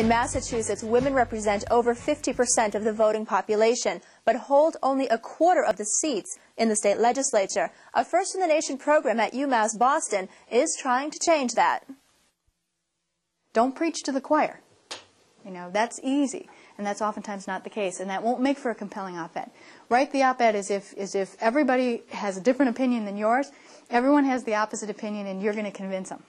In Massachusetts, women represent over 50% of the voting population, but hold only a quarter of the seats in the state legislature. A first-in-the-nation program at UMass Boston is trying to change that. Don't preach to the choir. You know, that's easy, and that's oftentimes not the case, and that won't make for a compelling op-ed. Write the op-ed as if everybody has a different opinion than yours, everyone has the opposite opinion, and you're going to convince them.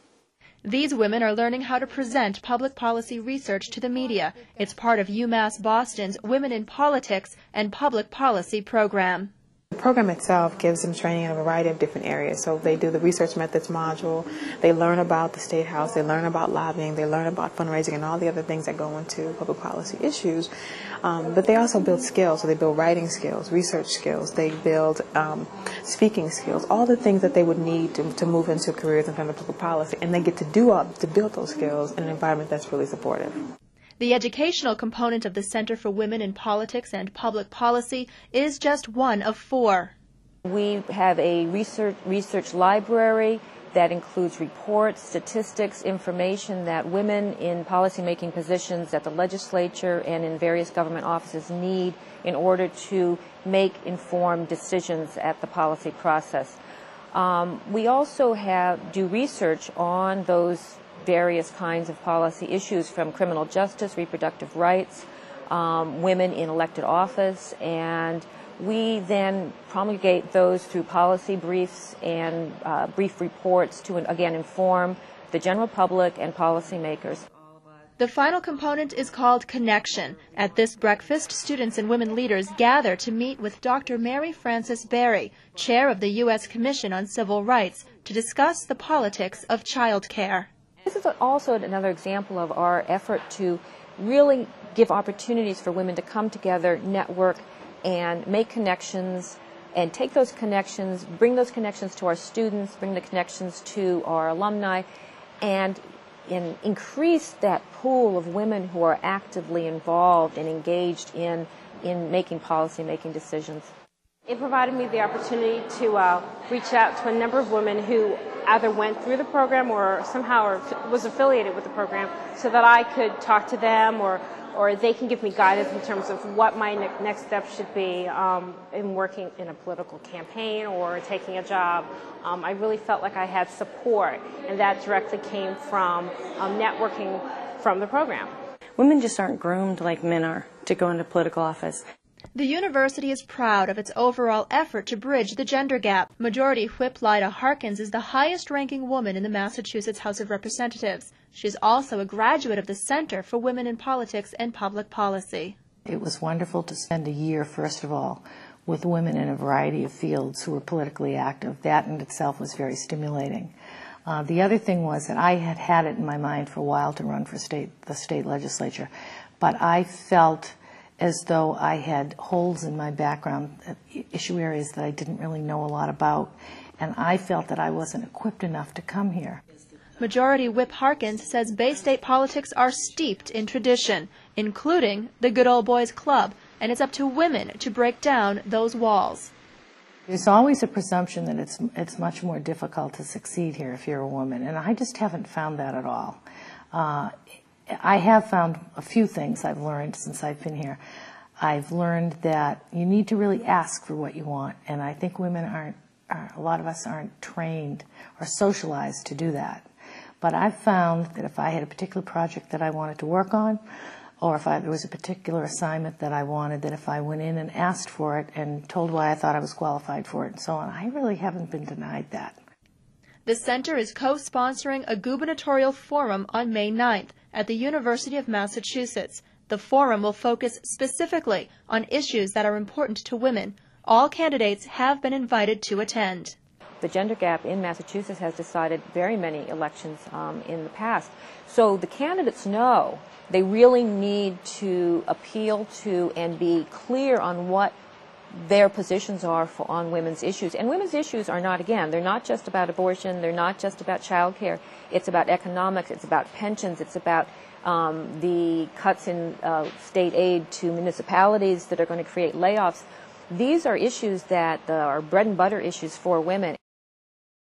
These women are learning how to present public policy research to the media. It's part of UMass Boston's Women in Politics and Public Policy program. The program itself gives them training in a variety of different areas. So they do the research methods module, they learn about the State House, they learn about lobbying, they learn about fundraising and all the other things that go into public policy issues. But they also build skills. So they build writing skills, research skills, they build speaking skills, all the things that they would need to move into careers in terms of public policy. And they get to build those skills in an environment that's really supportive. The educational component of the Center for Women in Politics and Public Policy is just one of 4. We have a research library that includes reports, statistics, information that women in policymaking positions at the legislature and in various government offices need in order to make informed decisions at the policy process. We also do research on those various kinds of policy issues, from criminal justice, reproductive rights, women in elected office, and we then promulgate those through policy briefs and brief reports to, again, inform the general public and policymakers. The final component is called Connection. At this breakfast, students and women leaders gather to meet with Dr. Mary Frances Berry, chair of the U.S. Commission on Civil Rights, to discuss the politics of child care. This is also another example of our effort to really give opportunities for women to come together, network, and make connections, and take those connections, bring those connections to our students, bring the connections to our alumni, and increase that pool of women who are actively involved and engaged in making policy-making decisions. It provided me the opportunity to reach out to a number of women who either went through the program or somehow was affiliated with the program, so that I could talk to them or they can give me guidance in terms of what my next step should be in working in a political campaign or taking a job. I really felt like I had support, and that directly came from networking from the program. Women just aren't groomed like men are to go into political office. The university is proud of its overall effort to bridge the gender gap. Majority Whip Lyda Harkins is the highest-ranking woman in the Massachusetts House of Representatives. She is also a graduate of the Center for Women in Politics and Public Policy. It was wonderful to spend a year, first of all, with women in a variety of fields who were politically active. That in itself was very stimulating. The other thing was that I had had it in my mind for a while to run for the state legislature, but I felt as though I had holes in my background, issue areas that I didn't really know a lot about, and I felt that I wasn't equipped enough to come here. Majority Whip Harkins says Bay State politics are steeped in tradition, including the Good Old Boys Club, and it's up to women to break down those walls. There's always a presumption that it's much more difficult to succeed here if you're a woman, and I just haven't found that at all. I have found a few things I've learned since I've been here. I've learned that you need to really ask for what you want, and I think women a lot of us aren't trained or socialized to do that. But I've found that if I had a particular project that I wanted to work on, or if there was a particular assignment that I wanted, that if I went in and asked for it and told why I thought I was qualified for it and so on, I really haven't been denied that. The center is co-sponsoring a gubernatorial forum on May 9th at the University of Massachusetts. The forum will focus specifically on issues that are important to women. All candidates have been invited to attend. The gender gap in Massachusetts has decided very many elections in the past. So the candidates know they really need to appeal to and be clear on what their positions are on women's issues. And women's issues are not, again, they're not just about abortion, they're not just about child care. It's about economics, it's about pensions, it's about the cuts in state aid to municipalities that are going to create layoffs. These are issues that are bread and butter issues for women.